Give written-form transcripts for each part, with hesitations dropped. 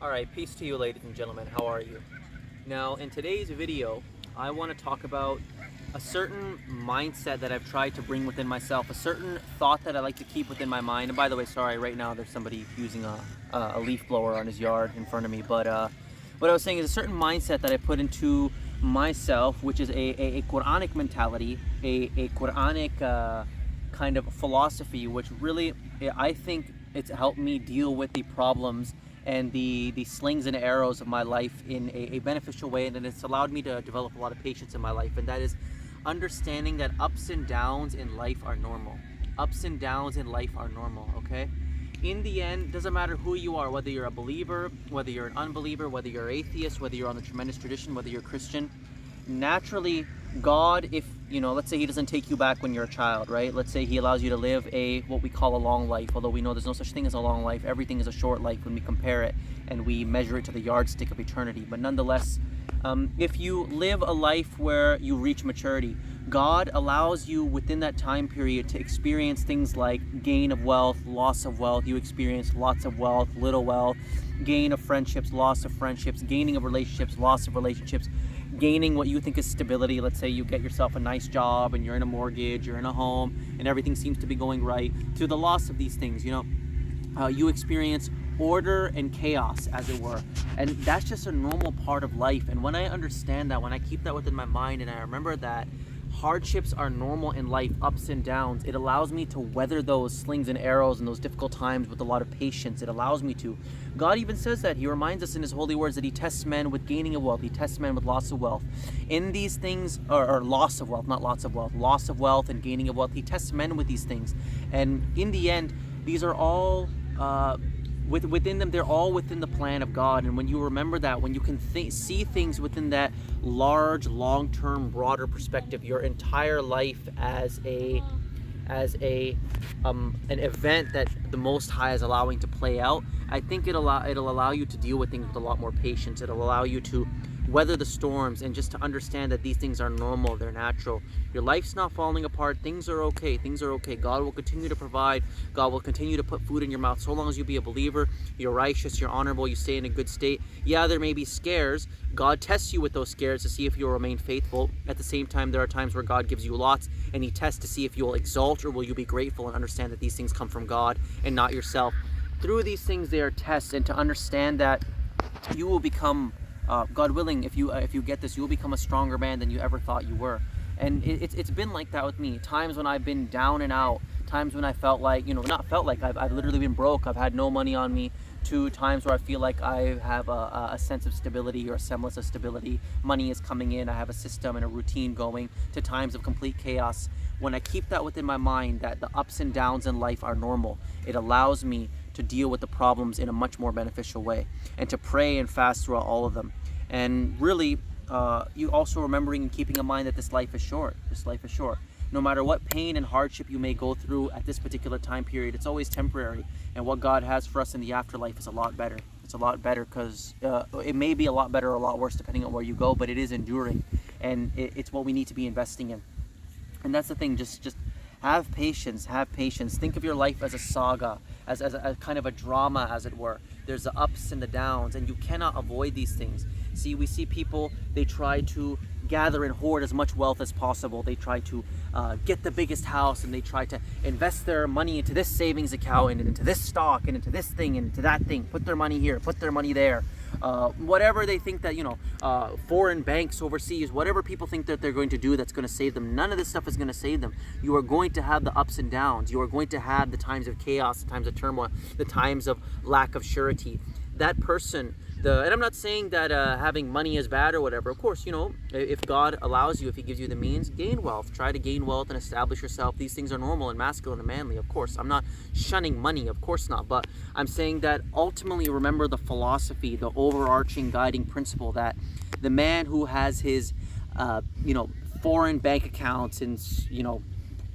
Alright, peace to you ladies and gentlemen, how are you? Now, in today's video, I want to talk about a certain mindset that I've tried to bring within myself, a certain thought that I like to keep within my mind. And by the way, sorry, right now there's somebody using a leaf blower on his yard in front of me. But what I was saying is a certain mindset that I put into myself, which is a Quranic mentality, a Quranic kind of philosophy, which really, I think it's helped me deal with the problems and the slings and arrows of my life in a beneficial way, and then it's allowed me to develop a lot of patience in my life, and that is understanding that ups and downs in life are normal. Ups and downs in life are normal, okay? In the end, doesn't matter who you are, whether you're a believer, whether you're an unbeliever, whether you're atheist, whether you're on the tremendous tradition, whether you're Christian, naturally God, if let's say he doesn't take you back when you're a child, right? Let's say he allows you to live what we call a long life, although we know there's no such thing as a long life. Everything is a short life when we compare it and we measure it to the yardstick of eternity. But nonetheless, if you live a life where you reach maturity, God allows you within that time period to experience things like gain of wealth, loss of wealth. You experience lots of wealth, little wealth, gain of friendships, loss of friendships, gaining of relationships, loss of relationships, gaining what you think is stability. Let's say you get yourself a nice job and you're in a mortgage, you're in a home, and everything seems to be going right, to the loss of these things. You experience order and chaos, as it were, and that's just a normal part of life. And when I understand that, when I keep that within my mind, and I remember that hardships are normal in life, ups and downs, it allows me to weather those slings and arrows and those difficult times with a lot of patience. It allows me to. God even says that. He reminds us in his holy words that he tests men with gaining of wealth, he tests men with loss of wealth. In these things, or loss of wealth, not lots of wealth, loss of wealth and gaining of wealth, he tests men with these things. And in the end, these are all within them, they're all within the plan of God. And when you remember that, when you can see things within that large, long-term, broader perspective, your entire life as an event that the Most High is allowing to play out, I think it'll allow you to deal with things with a lot more patience. It'll allow you to weather the storms and just to understand that these things are normal, they're natural. Your life's not falling apart. Things are okay. Things are okay. God will continue to provide. God will continue to put food in your mouth so long as you be a believer, you're righteous, you're honorable, you stay in a good state. Yeah, there may be scares. God tests you with those scares to see if you'll remain faithful. At the same time, there are times where God gives you lots and he tests to see if you'll exalt or will you be grateful and understand that these things come from God and not yourself. Through these things, they are tests, and to understand that you will become, God willing, if you get this, you will become a stronger man than you ever thought you were. And it's been like that with me. Times when I've been down and out, times when I felt like, not felt like, I've literally been broke, I've had no money on me, to times where I feel like I have a sense of stability or a semblance of stability. Money is coming in, I have a system and a routine going, to times of complete chaos. When I keep that within my mind, that the ups and downs in life are normal, it allows me to deal with the problems in a much more beneficial way, and to pray and fast throughout all of them. And really, you also remembering and keeping in mind that this life is short. This life is short. No matter what pain and hardship you may go through at this particular time period, it's always temporary. And what God has for us in the afterlife is a lot better. It's a lot better because it may be a lot better or a lot worse depending on where you go, but it is enduring. And it's what we need to be investing in. And that's the thing, just have patience, have patience. Think of your life as a saga, as a kind of a drama, as it were. There's the ups and the downs, and you cannot avoid these things. See, we see people, they try to gather and hoard as much wealth as possible. They try to get the biggest house, and they try to invest their money into this savings account and into this stock and into this thing and into that thing. Put their money here, put their money there. Whatever they think that, foreign banks overseas, whatever people think that they're going to do that's going to save them, none of this stuff is going to save them. You are going to have the ups and downs. You are going to have the times of chaos, the times of turmoil, the times of lack of surety. That person, and I'm not saying that having money is bad or whatever. Of course, if God allows you, if he gives you the means, gain wealth. Try to gain wealth and establish yourself. These things are normal and masculine and manly, of course. I'm not shunning money, of course not. But I'm saying that ultimately remember the philosophy, the overarching guiding principle that the man who has his, foreign bank accounts and,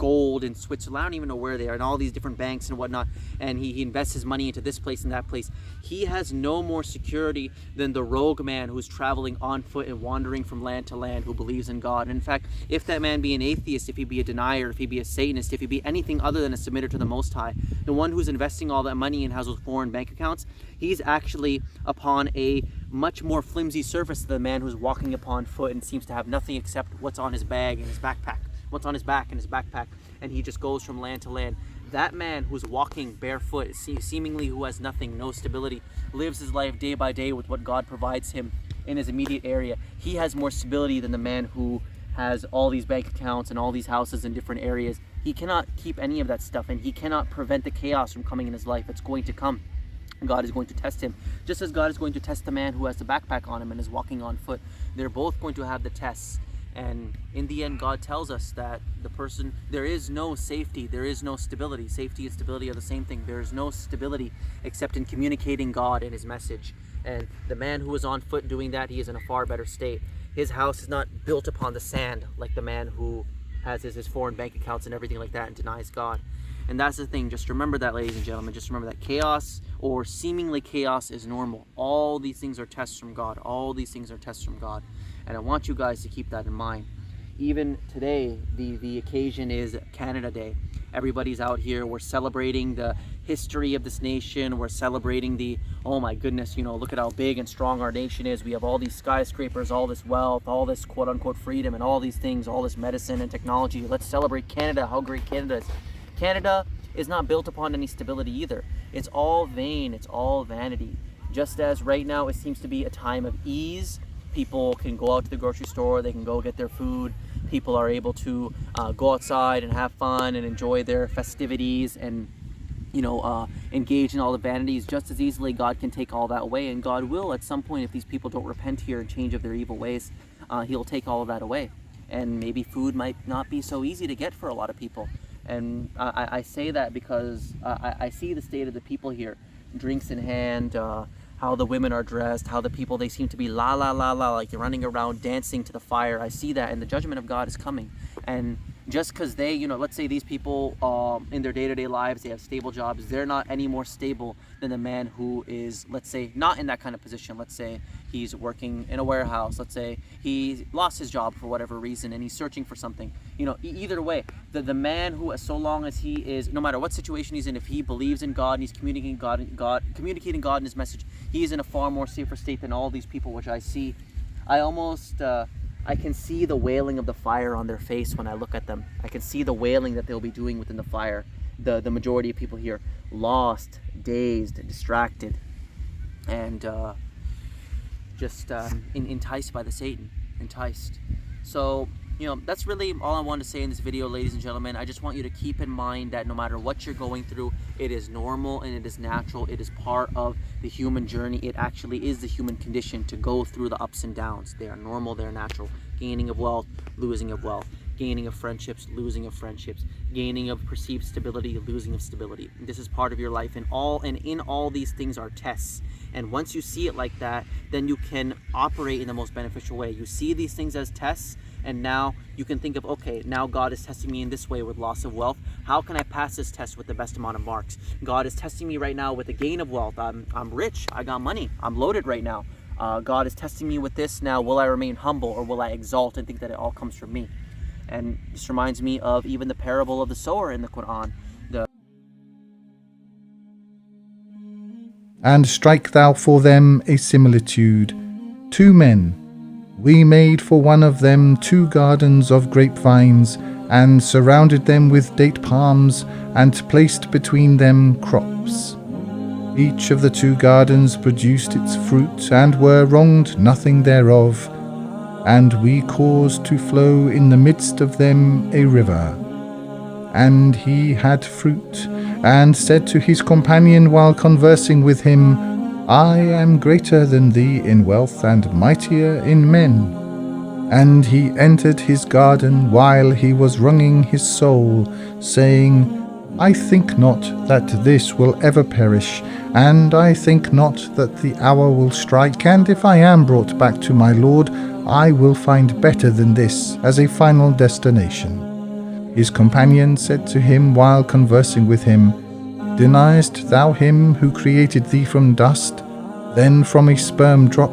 gold in Switzerland, I don't even know where they are, and all these different banks and whatnot, and he invests his money into this place and that place. He has no more security than the rogue man who's traveling on foot and wandering from land to land, who believes in God. And in fact, if that man be an atheist, if he be a denier, if he be a Satanist, if he be anything other than a submitter to the Most High, the one who's investing all that money and has those foreign bank accounts, he's actually upon a much more flimsy surface than the man who's walking upon foot and seems to have nothing except what's on his bag and his backpack, what's on his back and his backpack, and he just goes from land to land. That man who's walking barefoot, seemingly who has nothing, no stability, lives his life day by day with what God provides him in his immediate area. He has more stability than the man who has all these bank accounts and all these houses in different areas. He cannot keep any of that stuff, and he cannot prevent the chaos from coming in his life. It's going to come. God is going to test him, just as God is going to test the man who has the backpack on him and is walking on foot. They're both going to have the tests, and in the end, God tells us that there is no safety, there is no stability. Safety and stability are the same thing. There is no stability except in communicating God and his message. And the man who is on foot doing that, he is in a far better state. His house is not built upon the sand like the man who has his foreign bank accounts and everything like that and denies God. And that's the thing. Just remember that, ladies and gentlemen. Just remember that chaos, or seemingly chaos, is normal. All these things are tests from God. All these things are tests from God. And I want you guys to keep that in mind. Even today, the occasion is Canada Day. Everybody's out here. We're celebrating the history of this nation. We're celebrating the, oh my goodness, you know, look at how big and strong our nation is. We have all these skyscrapers, all this wealth, all this quote-unquote freedom, and all these things, all this medicine and technology. Let's celebrate Canada, how great Canada is. Canada is not built upon any stability either. It's all vain, it's all vanity. Just as right now it seems to be a time of ease. People can go out to the grocery store, they can go get their food. People are able to go outside and have fun and enjoy their festivities and, you know, engage in all the vanities. Just as easily, God can take all that away, and God will at some point, if these people don't repent here and change of their evil ways, he'll take all of that away. And maybe food might not be so easy to get for a lot of people. And I say that because I see the state of the people here, drinks in hand, how the women are dressed, how the people, they seem to be la la la la, like they're running around dancing to the fire. I see that, and the judgment of God is coming. And just because they, you know, let's say these people in their day-to-day lives, they have stable jobs, they're not any more stable than the man who is, let's say, not in that kind of position. Let's say he's working in a warehouse. Let's say he lost his job for whatever reason and he's searching for something. You know, either way, the man who, so long as he is, no matter what situation he's in, if he believes in God and he's communicating God in his message, he is in a far more safer state than all these people, which I see. I can see the wailing of the fire on their face when I look at them. I can see the wailing that they'll be doing within the fire. The majority of people here, lost, dazed, distracted, and just enticed by the Satan, enticed. So, you know, that's really all I wanted to say in this video, ladies and gentlemen. I just want you to keep in mind that no matter what you're going through, it is normal and it is natural. It is part of the human journey. It actually is the human condition to go through the ups and downs. They are normal, they're natural. Gaining of wealth, losing of wealth. Gaining of friendships, losing of friendships. Gaining of perceived stability, losing of stability. This is part of your life, and in all these things are tests. And once you see it like that, then you can operate in the most beneficial way. You see these things as tests, and now you can think of, okay, now God is testing me in this way with loss of wealth. How can I pass this test with the best amount of marks? God is testing me right now with the gain of wealth. I'm rich, I got money, I'm loaded right now. God is testing me with this now. Will I remain humble, or will I exalt and think that it all comes from me? And this reminds me of even the parable of the sower in the Quran. And strike thou for them a similitude. 2 men, we made for one of them 2 gardens of grapevines, and surrounded them with date palms, and placed between them crops. Each of the 2 gardens produced its fruit, and were wronged nothing thereof. And we caused to flow in the midst of them a river. And he had fruit, and said to his companion while conversing with him, I am greater than thee in wealth, and mightier in men. And he entered his garden while he was wronging his soul, saying, I think not that this will ever perish, and I think not that the hour will strike, and if I am brought back to my Lord, I will find better than this as a final destination. His companion said to him while conversing with him, Deniest thou him who created thee from dust, then from a sperm drop,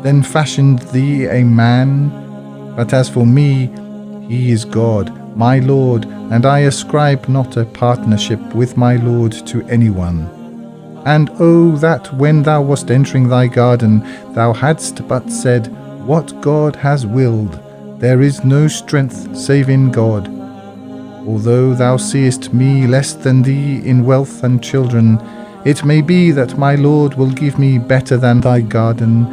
then fashioned thee a man? But as for me, he is God, my Lord, and I ascribe not a partnership with my Lord to anyone. And oh, that when thou wast entering thy garden, thou hadst but said, What God has willed, there is no strength save in God. Although thou seest me less than thee in wealth and children, it may be that my Lord will give me better than thy garden,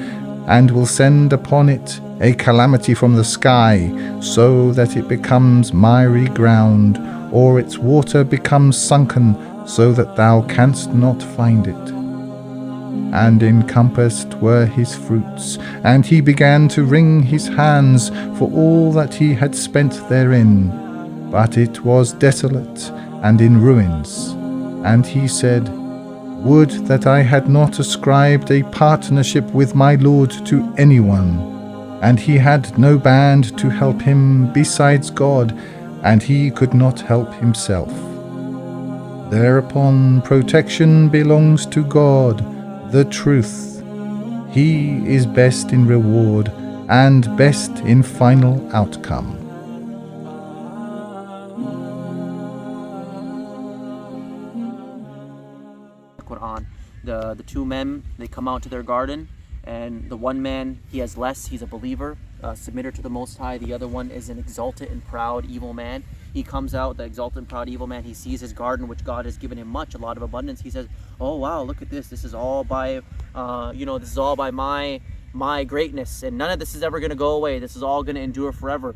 and will send upon it a calamity from the sky, so that it becomes miry ground, or its water becomes sunken, so that thou canst not find it. And encompassed were his fruits, and he began to wring his hands for all that he had spent therein. But it was desolate and in ruins. And he said, Would that I had not ascribed a partnership with my Lord to anyone. And he had no band to help him besides God, and he could not help himself. Thereupon protection belongs to God, the truth. He is best in reward and best in final outcome. Quran. The two men, they come out to their garden, and the one man, he has less, he's a believer, submitter to the Most High. The other one is an exalted and proud evil man. He comes out, the exalted and proud evil man, he sees his garden, which God has given him much, a lot of abundance. He says, oh wow, look at this, this is all by this is all by my greatness, and none of this is ever going to go away, this is all going to endure forever.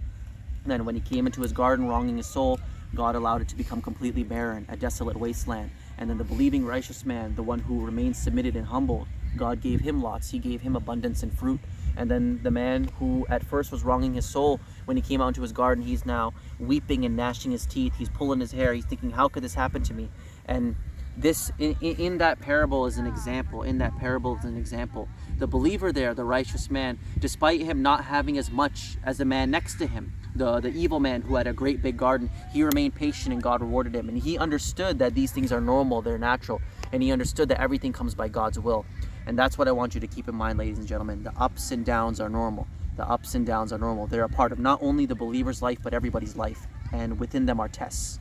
And then when he came into his garden wronging his soul, God allowed it to become completely barren, a desolate wasteland. And then the believing righteous man, the one who remains submitted and humbled, God gave him lots, he gave him abundance and fruit. And then the man who at first was wronging his soul, when he came out into his garden, he's now weeping and gnashing his teeth, he's pulling his hair, he's thinking, how could this happen to me? And this, in that parable is an example, The believer there, the righteous man, despite him not having as much as the man next to him, the evil man who had a great big garden, he remained patient and God rewarded him. And he understood that these things are normal, they're natural. And he understood that everything comes by God's will. And that's what I want you to keep in mind, ladies and gentlemen. The ups and downs are normal. The ups and downs are normal. They're a part of not only the believer's life, but everybody's life. And within them are tests.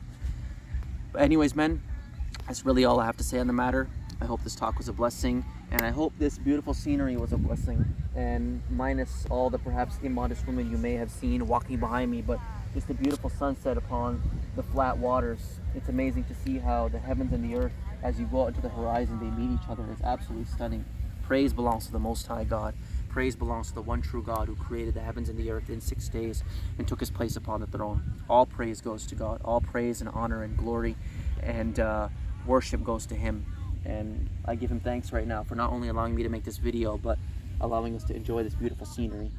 But anyways, men, that's really all I have to say on the matter. I hope this talk was a blessing, and I hope this beautiful scenery was a blessing, and minus all the perhaps immodest women you may have seen walking behind me, but just a beautiful sunset upon the flat waters. It's amazing to see how the heavens and the earth, as you go out into the horizon, they meet each other. It's absolutely stunning. Praise belongs to the Most High God. Praise belongs to the one true God who created the heavens and the earth in 6 days and took his place upon the throne. All praise goes to God. All praise and honor and glory and worship goes to him. And I give him thanks right now for not only allowing me to make this video, but allowing us to enjoy this beautiful scenery.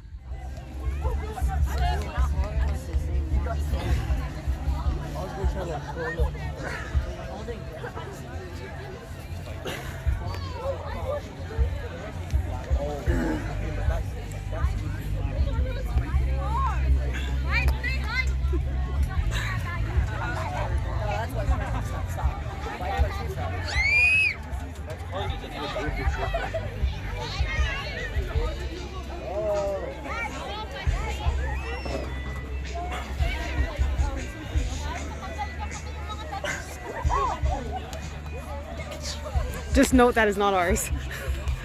Just note that is not ours.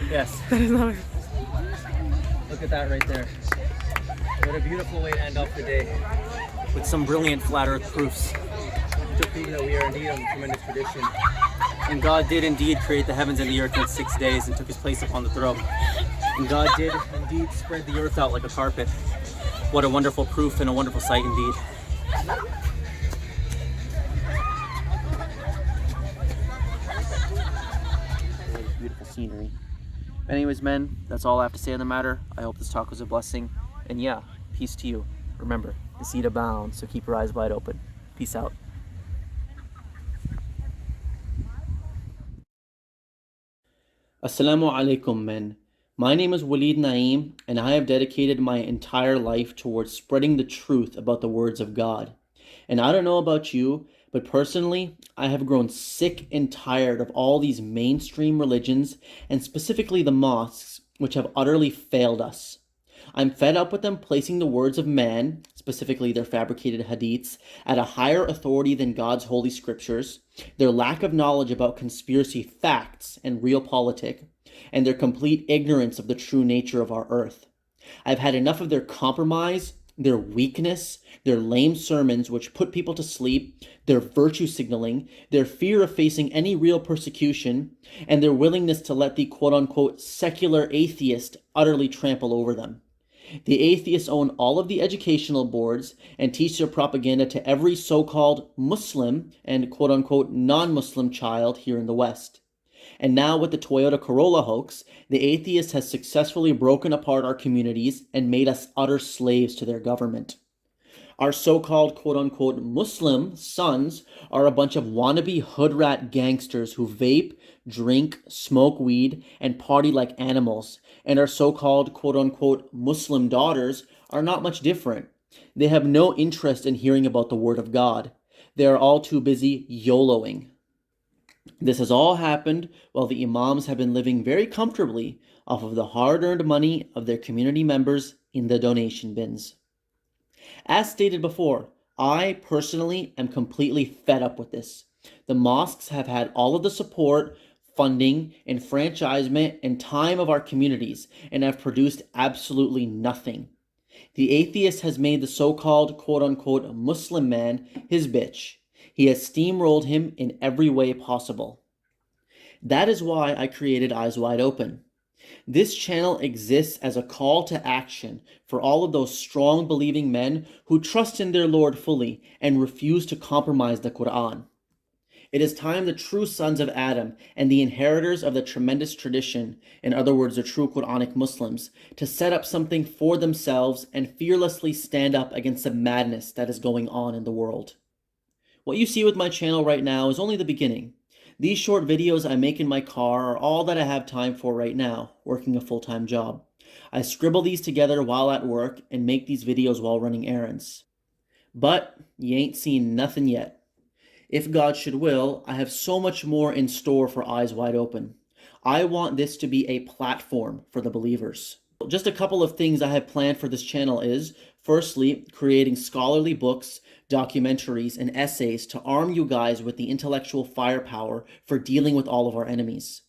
Yes. That is not ours. Look at that right there. What a beautiful way to end off the day. With some brilliant flat earth proofs. To prove that we are indeed on a tremendous tradition. And God did indeed create the heavens and the earth in 6 days and took his place upon the throne. And God did indeed spread the earth out like a carpet. What a wonderful proof and a wonderful sight indeed. Beautiful scenery. Anyways, men, that's all I have to say on the matter. I hope this talk was a blessing. And yeah, peace to you. Remember, deceit abounds, so keep your eyes wide open. Peace out. Assalamu alaikum, men. My name is Walid Naeem, and I have dedicated my entire life towards spreading the truth about the words of God. And I don't know about you, but personally, I have grown sick and tired of all these mainstream religions, and specifically the mosques, which have utterly failed us. I'm fed up with them placing the words of man, specifically their fabricated hadiths, at a higher authority than God's holy scriptures, their lack of knowledge about conspiracy facts and realpolitik, and their complete ignorance of the true nature of our earth. I've had enough of their compromise, their weakness, their lame sermons which put people to sleep, their virtue signaling, their fear of facing any real persecution, and their willingness to let the quote-unquote secular atheist utterly trample over them. The atheists own all of the educational boards and teach their propaganda to every so-called Muslim and quote-unquote non-Muslim child here in the West. And now with the Toyota Corolla hoax, the atheist has successfully broken apart our communities and made us utter slaves to their government. Our so-called quote-unquote Muslim sons are a bunch of wannabe hood rat gangsters who vape, drink, smoke weed, and party like animals. And our so-called quote-unquote Muslim daughters are not much different. They have no interest in hearing about the Word of God. They are all too busy YOLOing. This has all happened while the imams have been living very comfortably off of the hard-earned money of their community members in the donation bins. As stated before, I personally am completely fed up with this. The mosques have had all of the support, funding, enfranchisement, and time of our communities and have produced absolutely nothing. The atheist has made the so-called quote-unquote Muslim man his bitch. He has steamrolled him in every way possible. That is why I created Eyes Wide Open. This channel exists as a call to action for all of those strong believing men who trust in their Lord fully and refuse to compromise the Quran. It is time the true sons of Adam and the inheritors of the tremendous tradition, in other words, the true Quranic Muslims, to set up something for themselves and fearlessly stand up against the madness that is going on in the world. What you see with my channel right now is only the beginning. These short videos I make in my car are all that I have time for right now, working a full-time job. I scribble these together while at work and make these videos while running errands. But you ain't seen nothing yet. If God should will, I have so much more in store for Eyes Wide Open. I want this to be a platform for the believers. Just a couple of things I have planned for this channel is, firstly, creating scholarly books, documentaries, and essays to arm you guys with the intellectual firepower for dealing with all of our enemies.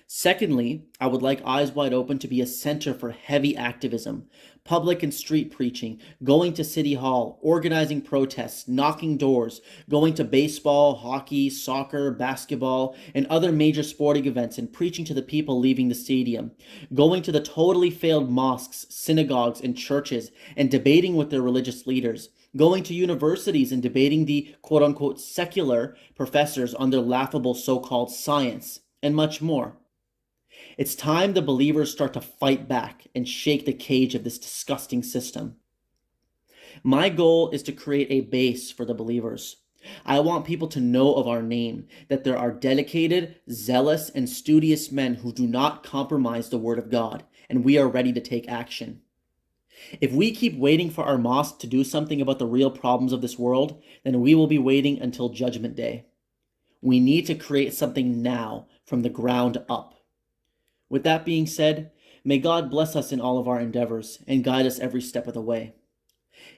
Secondly, I would like Eyes Wide Open to be a center for heavy activism, public and street preaching, going to City Hall, organizing protests, knocking doors, going to baseball, hockey, soccer, basketball, and other major sporting events and preaching to the people leaving the stadium, going to the totally failed mosques, synagogues, and churches and debating with their religious leaders, going to universities and debating the quote-unquote secular professors on their laughable so-called science, and much more. It's time the believers start to fight back and shake the cage of this disgusting system. My goal is to create a base for the believers. I want people to know of our name, that there are dedicated, zealous, and studious men who do not compromise the Word of God, and we are ready to take action. If we keep waiting for our mosque to do something about the real problems of this world, then we will be waiting until Judgment Day. We need to create something now, from the ground up. With that being said, may God bless us in all of our endeavors and guide us every step of the way.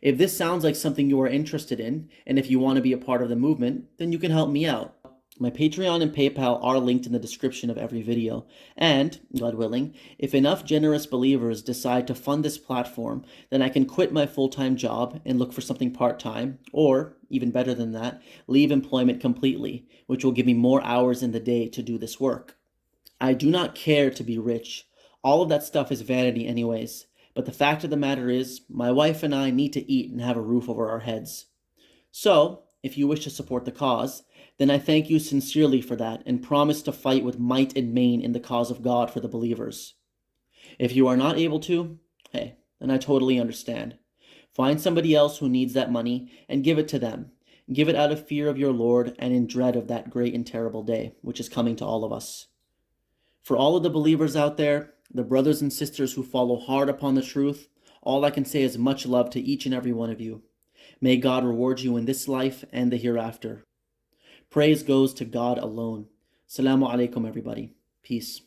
If this sounds like something you are interested in, and if you want to be a part of the movement, then you can help me out. My Patreon and PayPal are linked in the description of every video, and, God willing, if enough generous believers decide to fund this platform, then I can quit my full-time job and look for something part-time, or, even better than that, leave employment completely, which will give me more hours in the day to do this work. I do not care to be rich. All of that stuff is vanity anyways. But the fact of the matter is, my wife and I need to eat and have a roof over our heads. So, if you wish to support the cause, then I thank you sincerely for that and promise to fight with might and main in the cause of God for the believers. If you are not able to, hey, then I totally understand. Find somebody else who needs that money and give it to them. Give it out of fear of your Lord and in dread of that great and terrible day, which is coming to all of us. For all of the believers out there, the brothers and sisters who follow hard upon the truth, all I can say is much love to each and every one of you. May God reward you in this life and the hereafter. Praise goes to God alone. Assalamu alaikum, everybody. Peace.